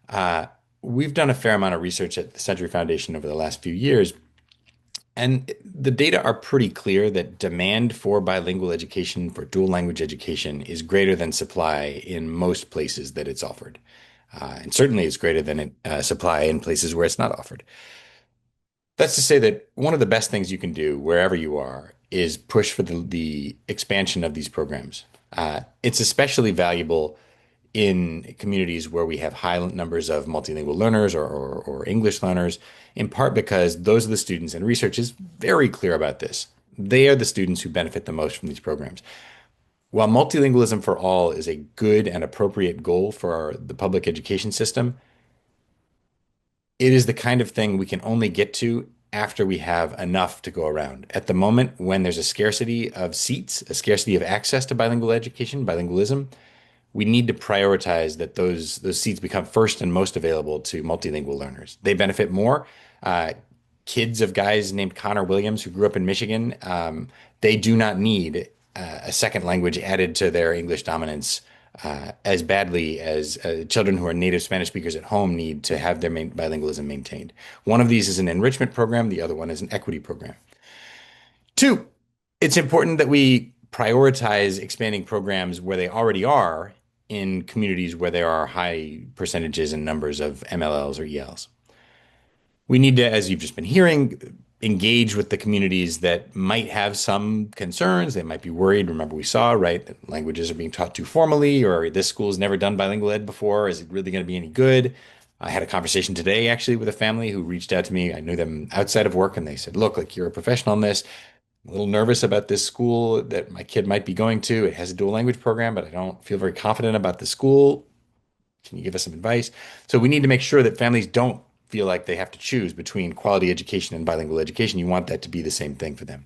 uh, we've done a fair amount of research at the Century Foundation over the last few years, and the data are pretty clear that demand for bilingual education, for dual language education, is greater than supply in most places that it's offered. And certainly it's greater than supply in places where it's not offered. That's to say that one of the best things you can do wherever you are is push for the expansion of these programs. It's especially valuable in communities where we have high numbers of multilingual learners or English learners, in part because those are the students, and research is very clear about this. They are the students who benefit the most from these programs. While multilingualism for all is a good and appropriate goal for the public education system, it is the kind of thing we can only get to after we have enough to go around. At the moment, when there's a scarcity of seats, a scarcity of access to bilingual education, bilingualism, we need to prioritize that those seats become first and most available to multilingual learners. They benefit more. Uh, Kids of guys named Conor Williams who grew up in Michigan, they do not need a second language added to their English dominance as badly as children who are native Spanish speakers at home need to have their bilingualism maintained. One of these is an enrichment program, the other one is an equity program. Two, it's important that we prioritize expanding programs where they already are in communities where there are high percentages and numbers of MLLs or ELs. We need to, as you've just been hearing, engage with the communities that might have some concerns. They might be worried. Remember, we saw, right, that languages are being taught too formally, or this school's never done bilingual ed before. Is it really going to be any good? I had a conversation today actually with a family who reached out to me. I knew them outside of work, and they said, "Look, like you're a professional in this. I'm a little nervous about this school that my kid might be going to. It has a dual language program, but I don't feel very confident about the school. Can you give us some advice?" So we need to make sure that families don't feel like they have to choose between quality education and bilingual education. You want that to be the same thing for them.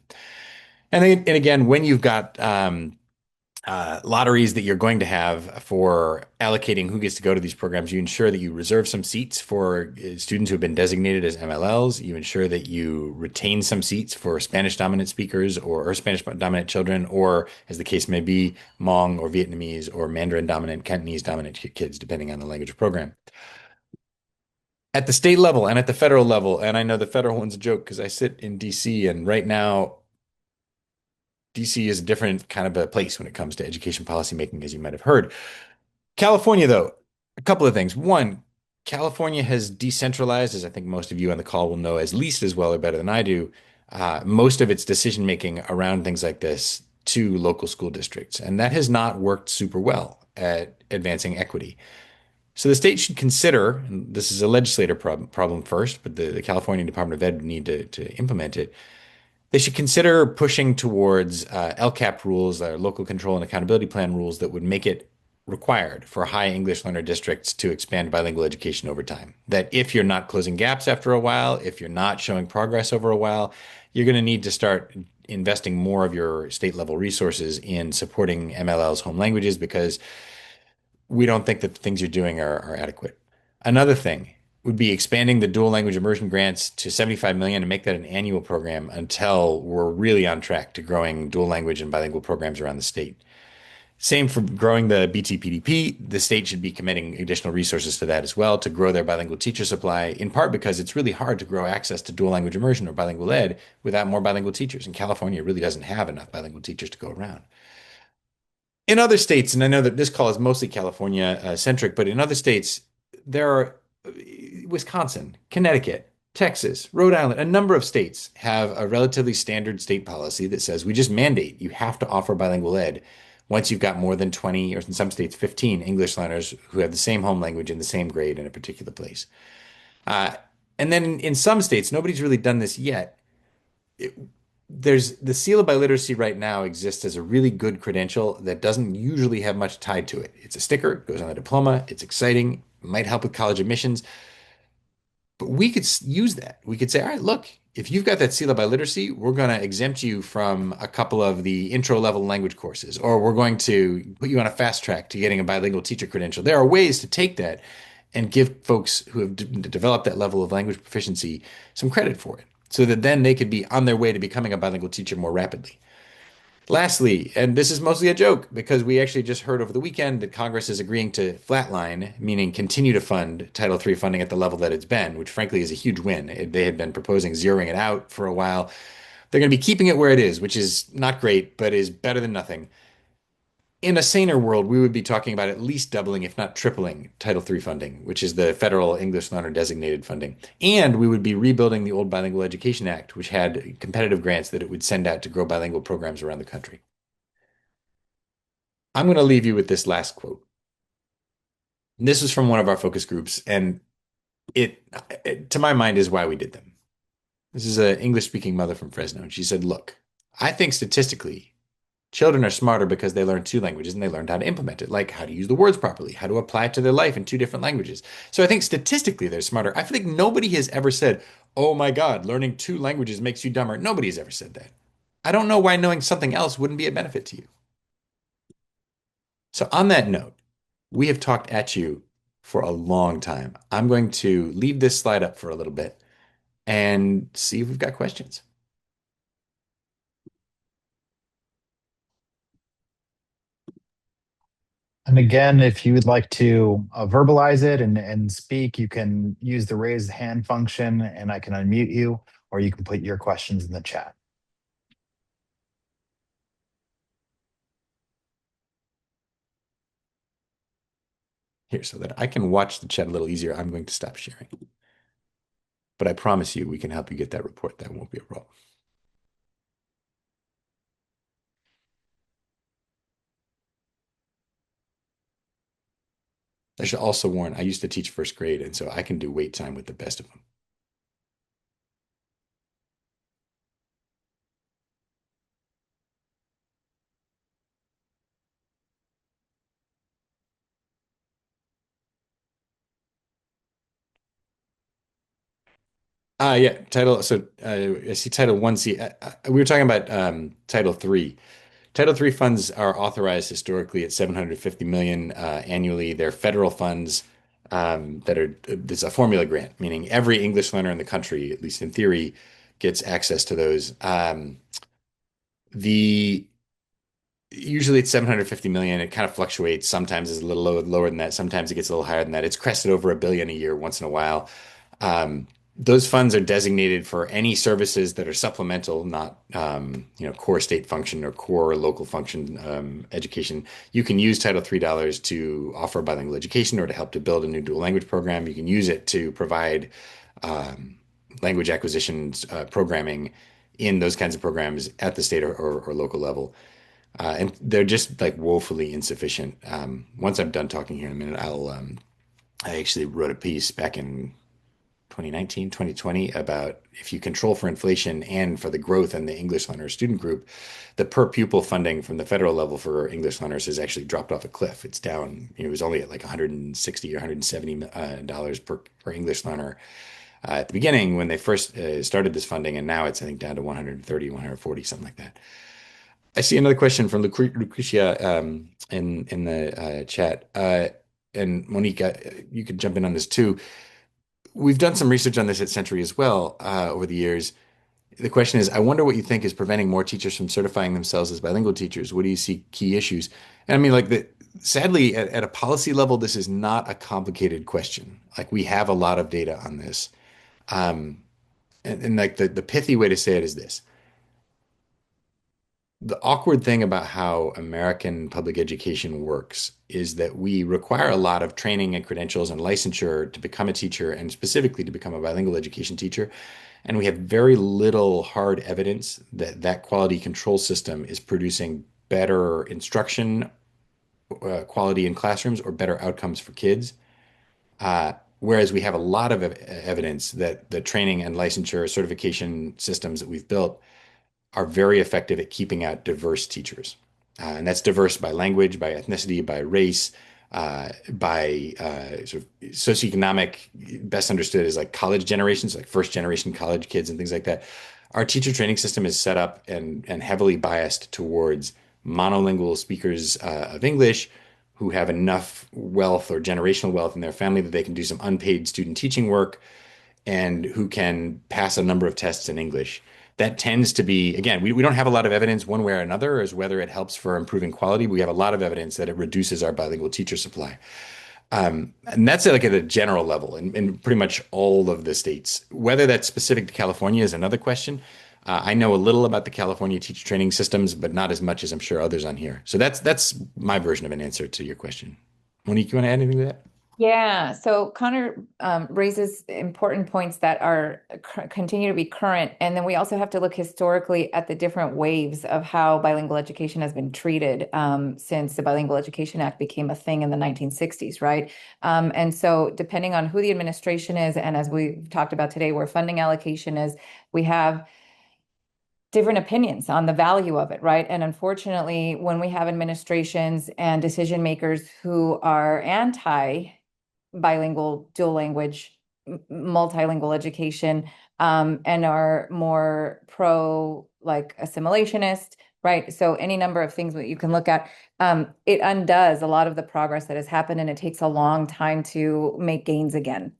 And again, when you've got lotteries that you're going to have for allocating who gets to go to these programs, you ensure that you reserve some seats for students who have been designated as MLLs. You ensure that you retain some seats for Spanish dominant speakers or Spanish dominant children, or as the case may be, Hmong or Vietnamese or Mandarin dominant, Cantonese dominant kids, depending on the language program. At the state level and at the federal level, and I know the federal one's a joke because I sit in DC, and right now DC is a different kind of a place when it comes to education policy making, as you might have heard. California, though, a couple of things. One, California has decentralized, as I think most of you on the call will know, at least as well or better than I do, most of its decision making around things like this to local school districts. And that has not worked super well at advancing equity. So the state should consider, and this is a legislator problem first, but the California Department of Ed need to implement it. They should consider pushing towards LCAP rules, local control and accountability plan rules that would make it required for high English learner districts to expand bilingual education over time. That if you're not closing gaps after a while, if you're not showing progress over a while, you're going to need to start investing more of your state level resources in supporting MLL's home languages because we don't think that the things you're doing are adequate. Another thing would be expanding the dual language immersion grants to 75 million and make that an annual program until we're really on track to growing dual language and bilingual programs around the state. Same for growing the BTPDP. The state should be committing additional resources to that as well to grow their bilingual teacher supply, in part because it's really hard to grow access to dual language immersion or bilingual ed without more bilingual teachers. And California really doesn't have enough bilingual teachers to go around. In other states, and I know that this call is mostly California centric, but in other states, there are Wisconsin, Connecticut, Texas, Rhode Island, a number of states have a relatively standard state policy that says we just mandate you have to offer bilingual ed once you've got more than 20, or in some states, 15 English learners who have the same home language in the same grade in a particular place. Uh, and then in some states, nobody's really done this yet. It, there's the seal of biliteracy right now exists as a really good credential that doesn't usually have much tied to it. It's a sticker, it goes on a diploma, it's exciting, might help with college admissions, but we could use that. We could say, all right, look, if you've got that seal of biliteracy, we're going to exempt you from a couple of the intro level language courses, or we're going to put you on a fast track to getting a bilingual teacher credential. There are ways to take that and give folks who have developed that level of language proficiency some credit for it so that then they could be on their way to becoming a bilingual teacher more rapidly. Lastly, and this is mostly a joke because we actually just heard over the weekend that Congress is agreeing to flatline, meaning continue to fund Title III funding at the level that it's been, which frankly is a huge win. They had been proposing zeroing it out for a while. They're going to be keeping it where it is, which is not great, but is better than nothing. In a saner world, we would be talking about at least doubling, if not tripling, Title III funding, which is the federal English learner designated funding. And we would be rebuilding the old Bilingual Education Act, which had competitive grants that it would send out to grow bilingual programs around the country. I'm going to leave you with this last quote. This is from one of our focus groups, and to my mind, is why we did them. This is an English speaking mother from Fresno, and she said, look, I think statistically, children are smarter because they learn two languages and they learned how to implement it, like how to use the words properly, how to apply it to their life in two different languages. So I think statistically they're smarter. I feel like nobody has ever said, oh my God, learning two languages makes you dumber. Nobody has ever said that. I don't know why knowing something else wouldn't be a benefit to you. So on that note, we have talked at you for a long time. I'm going to leave this slide up for a little bit and see if we've got questions. And again, if you would like to verbalize it and speak, you can use the raise hand function and I can unmute you, or you can put your questions in the chat. Here, so that I can watch the chat a little easier, I'm going to stop sharing. But I promise you, we can help you get that report. That won't be a problem. I should also warn, I used to teach first grade, and so I can do wait time with the best of them. Yeah, title. So I see Title 1C. We were talking about Title 3. Title 3 funds are authorized historically at 750 million annually. They're federal funds that are, there's a formula grant, meaning every English learner in the country, at least in theory, gets access to those. The Usually it's 750 million. It kind of fluctuates. Sometimes it's a little lower than that. Sometimes it gets a little higher than that. It's crested over a billion a year once in a while. Um, those funds are designated for any services that are supplemental, not core state function or core local function education. You can use Title III dollars to offer bilingual education or to help to build a new dual language program. You can use it to provide um, language acquisitions programming in those kinds of programs at the state or local level. And they're just like woefully insufficient. Once I'm done talking here in a minute, I actually wrote a piece back in 2019, 2020 about if you control for inflation and for the growth in the English learner student group, the per pupil funding from the federal level for English learners has actually dropped off a cliff. It's down, it was only at like 160 or $170 dollars per English learner at the beginning when they first started this funding, and now it's I think down to 130, 140, something like that. I see another question from Lucretia in the chat. And Monique, you could jump in on this too. We've done some research on this at Century as well over the years. The question is, I wonder what you think is preventing more teachers from certifying themselves as bilingual teachers. What do you see key issues? And I mean, sadly, at a policy level, this is not a complicated question. Like we have a lot of data on this. Um, and like the pithy way to say it is this. The awkward thing about how American public education works is that we require a lot of training and credentials and licensure to become a teacher and specifically to become a bilingual education teacher. And we have very little hard evidence that that quality control system is producing better instruction quality in classrooms or better outcomes for kids. Whereas we have a lot of evidence that the training and licensure certification systems that we've built are very effective at keeping out diverse teachers. And that's diverse by language, by ethnicity, by race, by sort of socioeconomic, best understood as like college generations, like first generation college kids and things like that. Our teacher training system is set up and heavily biased towards monolingual speakers of English who have enough wealth or generational wealth in their family that they can do some unpaid student teaching work and who can pass a number of tests in English. That tends to be, again, we don't have a lot of evidence one way or another as whether it helps for improving quality. We have a lot of evidence that it reduces our bilingual teacher supply. And that's like at a general level in pretty much all of the states. Whether that's specific to California is another question. I know a little about the California teacher training systems, but not as much as I'm sure others on here. So that's my version of an answer to your question. Monique, you want to add anything to that? Yeah, so Connor raises important points that are continue to be current, and then we also have to look historically at the different waves of how bilingual education has been treated since the Bilingual Education Act became a thing in the 1960s, right? And so, depending on who the administration is, and as we've talked about today, where funding allocation is, we have different opinions on the value of it, right? And unfortunately, when we have administrations and decision makers who are anti bilingual, dual language, multilingual education, and are more pro like assimilationist, right? So any number of things that you can look at, it undoes a lot of the progress that has happened, and it takes a long time to make gains again.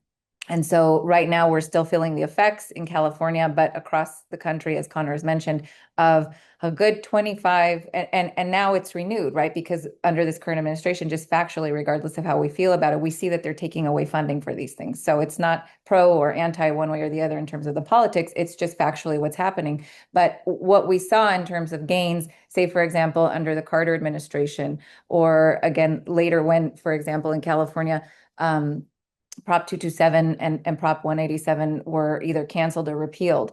And so right now we're still feeling the effects in California, but across the country, as Connor has mentioned, of a good 25, and now it's renewed, right? Because under this current administration, just factually, regardless of how we feel about it, we see that they're taking away funding for these things. So it's not pro or anti one way or the other in terms of the politics. It's just factually what's happening. But what we saw in terms of gains, say, for example, under the Carter administration, or again, later when, for example, in California, Prop 227 and Prop 187 were either canceled or repealed,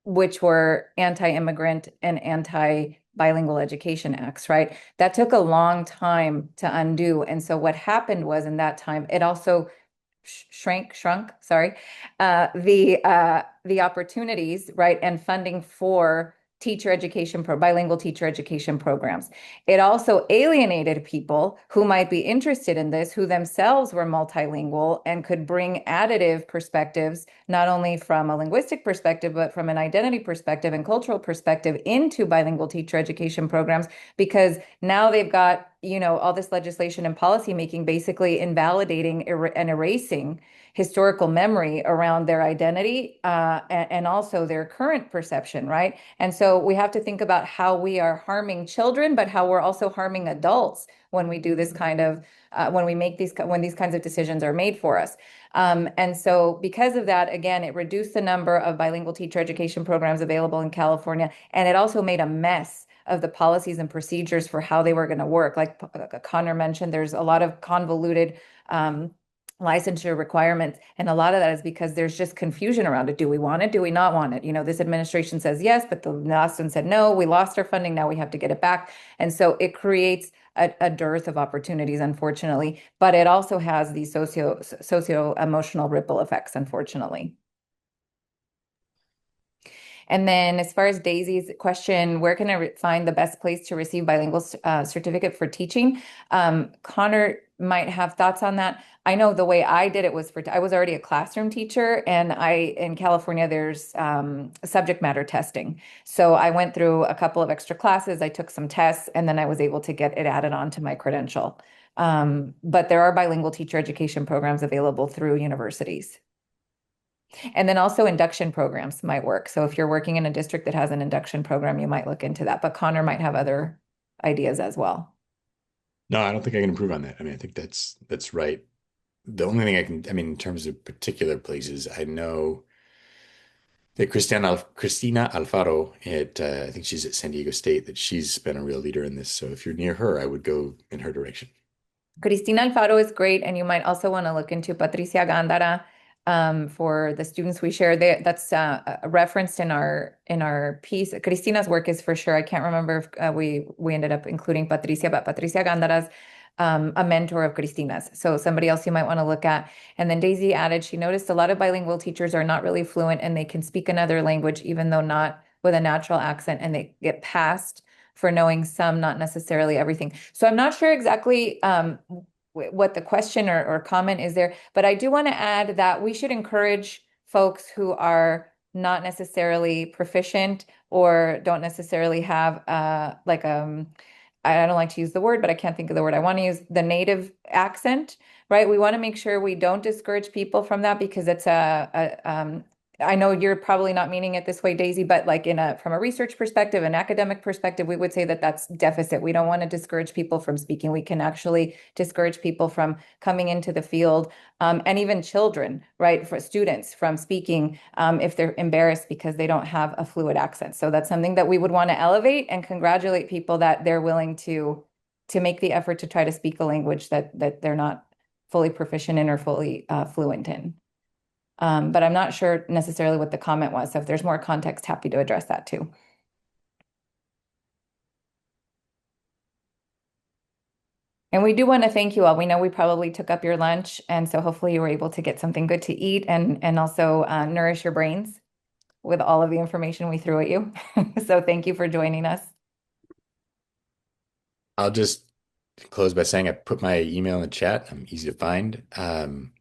which were anti-immigrant and anti-bilingual education acts, right? That took a long time to undo. And so what happened was in that time, it also shrunk, sorry, the opportunities, right, and funding for bilingual teacher education programs. It also alienated people who might be interested in this, who themselves were multilingual and could bring additive perspectives, not only from a linguistic perspective, but from an identity perspective and cultural perspective into bilingual teacher education programs, because now they've got, all this legislation and policy making basically invalidating and erasing historical memory around their identity and also their current perception, right? And so we have to think about how we are harming children, but how we're also harming adults when we do this kind of when these kinds of decisions are made for us. And so because of that, again, it reduced the number of bilingual teacher education programs available in California, and it also made a mess of the policies and procedures for how they were going to work. Like Connor mentioned, there's a lot of convoluted licensure requirements. And a lot of that is because there's just confusion around it. Do we want it? Do we not want it? This administration says yes, but the last one said no. We lost our funding. Now we have to get it back. And so it creates a dearth of opportunities, unfortunately, but it also has these socio emotional ripple effects, unfortunately. And then as far as Daisy's question, where can I find the best place to receive bilingual certificate for teaching? Conor might have thoughts on that. I know the way I did it was I was already a classroom teacher, and in California, there's subject matter testing. So I went through a couple of extra classes, I took some tests, and then I was able to get it added on to my credential. But there are bilingual teacher education programs available through universities. And then also induction programs might work. So if you're working in a district that has an induction program, you might look into that. But Conor might have other ideas as well. No, I don't think I can improve on that. I mean, I think that's right. The only thing I mean, in terms of particular places, I know that Christina Alfaro I think she's at San Diego State, that she's been a real leader in this. So if you're near her, I would go in her direction. Cristina Alfaro is great, and you might also want to look into Patricia Gándara for the students we share. That's referenced in our piece. Cristina's work is for sure. I can't remember if we ended up including Patricia, but Patricia Gándara's a mentor of Cristina's. So somebody else you might want to look at. And then Daisy added she noticed a lot of bilingual teachers are not really fluent and they can speak another language, even though not with a natural accent, and they get passed for knowing some, not necessarily everything. So I'm not sure exactly what the question or comment is there, but I do want to add that we should encourage folks who are not necessarily proficient or don't necessarily have I don't like to use the word, but I can't think of the word. I want to use the native accent, right? We want to make sure we don't discourage people from that because it's I know you're probably not meaning it this way, Daisy, but like from a research perspective, an academic perspective, we would say that that's deficit. We don't want to discourage people from speaking. We can actually discourage people from coming into the field, and even children, right, for students from speaking if they're embarrassed because they don't have a fluid accent. So that's something that we would want to elevate and congratulate people that they're willing to make the effort to try to speak a language that they're not fully proficient in or fully fluent in. But I'm not sure necessarily what the comment was. So if there's more context, happy to address that too. And we do want to thank you all. We know we probably took up your lunch, and so hopefully you were able to get something good to eat and also nourish your brains with all of the information we threw at you. So thank you for joining us. I'll just close by saying I put my email in the chat. I'm easy to find. And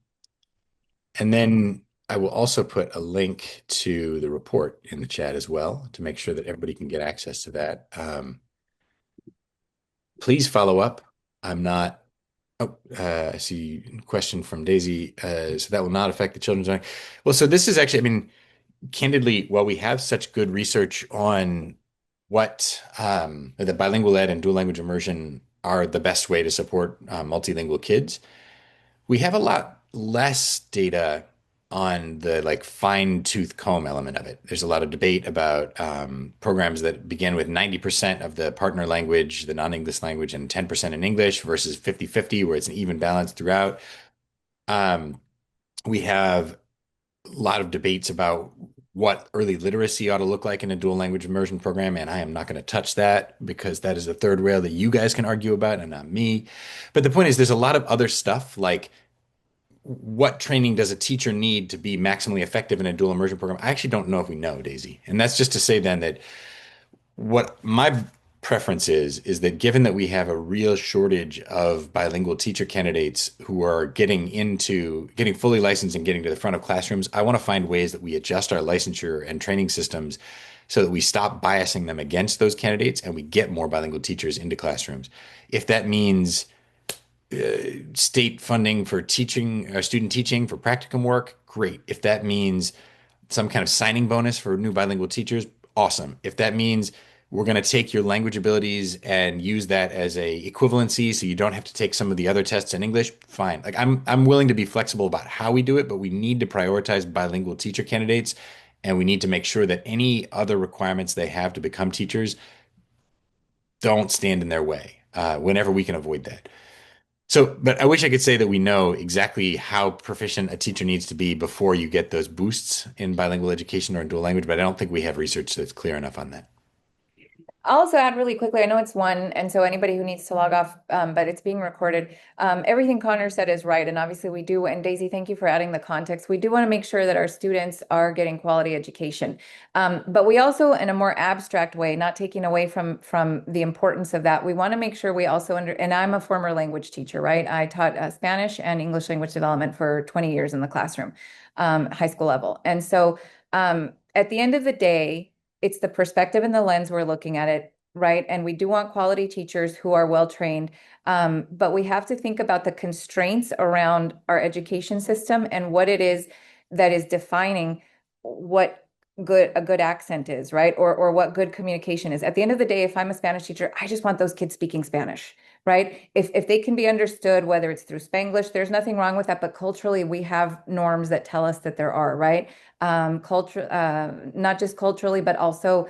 then I will also put a link to the report in the chat as well to make sure that everybody can get access to that. Please follow up. I'm not. Oh, I see a question from Daisy. So that will not affect the children's learning. Well, so this is actually, I mean, candidly, while we have such good research on what the bilingual ed and dual language immersion are the best way to support multilingual kids, we have a lot less data on the like fine tooth comb element of it. There's a lot of debate about programs that begin with 90% of the partner language, the non-English language, and 10% in English versus 50-50, where it's an even balance throughout. We have a lot of debates about what early literacy ought to look like in a dual language immersion program, and I am not going to touch that because that is the third rail that you guys can argue about and not me. But the point is, there's a lot of other stuff like what training does a teacher need to be maximally effective in a dual immersion program? I actually don't know if we know, Daisy. And that's just to say then that what my preference is that given that we have a real shortage of bilingual teacher candidates who are getting fully licensed and getting to the front of classrooms, I want to find ways that we adjust our licensure and training systems so that we stop biasing them against those candidates and we get more bilingual teachers into classrooms. If that means state funding for teaching or student teaching for practicum work, great. If that means some kind of signing bonus for new bilingual teachers, awesome. If that means we're going to take your language abilities and use that as a equivalency so you don't have to take some of the other tests in English, fine. Like I'm willing to be flexible about how we do it, but we need to prioritize bilingual teacher candidates and we need to make sure that any other requirements they have to become teachers don't stand in their way whenever we can avoid that. So, but I wish I could say that we know exactly how proficient a teacher needs to be before you get those boosts in bilingual education or in dual language, but I don't think we have research that's clear enough on that. I'll also add really quickly, I know it's one, and so anybody who needs to log off, but it's being recorded. Everything Connor said is right, and obviously we do, and Daisy, thank you for adding the context. We do want to make sure that our students are getting quality education. But we also, in a more abstract way, not taking away from the importance of that, we want to make sure we also and I'm a former language teacher, right? I taught Spanish and English language development for 20 years in the classroom, high school level. And so at the end of the day, it's the perspective and the lens we're looking at it, right? And we do want quality teachers who are well trained, but we have to think about the constraints around our education system and what it is that is defining what a good accent is, right? Or what good communication is. At the end of the day, if I'm a Spanish teacher, I just want those kids speaking Spanish, right? If they can be understood, whether it's through Spanglish, there's nothing wrong with that. But culturally, we have norms that tell us that there are, right? Culture, not just culturally, but also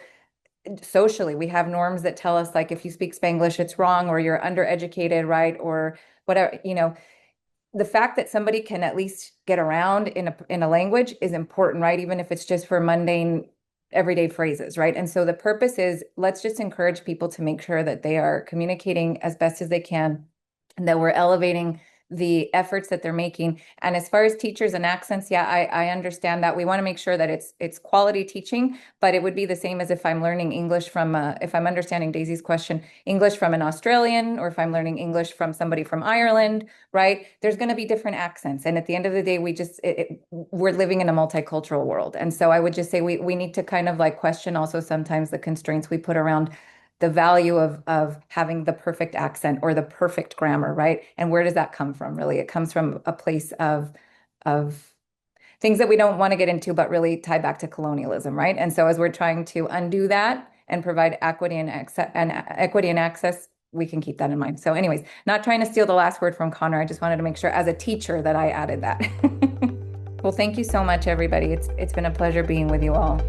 socially, we have norms that tell us like if you speak Spanglish, it's wrong, or you're undereducated, right? Or whatever, the fact that somebody can at least get around in a language is important, right? Even if it's just for mundane everyday phrases, right? And so the purpose is let's just encourage people to make sure that they are communicating as best as they can and that we're elevating the efforts that they're making. And as far as teachers and accents, yeah, I understand that. We want to make sure that it's quality teaching, but it would be the same as if I'm learning English from, if I'm understanding Daisy's question, English from an Australian, or if I'm learning English from somebody from Ireland, right? There's going to be different accents. And at the end of the day, we're living in a multicultural world. And so I would just say we need to kind of like question also sometimes the constraints we put around the value of having the perfect accent or the perfect grammar, right? And where does that come from, really? It comes from a place of things that we don't want to get into, but really tie back to colonialism, right? And so as we're trying to undo that and provide equity and access, we can keep that in mind. So anyways, not trying to steal the last word from Connor. I just wanted to make sure as a teacher that I added that. Well, thank you so much, everybody. It's been a pleasure being with you all.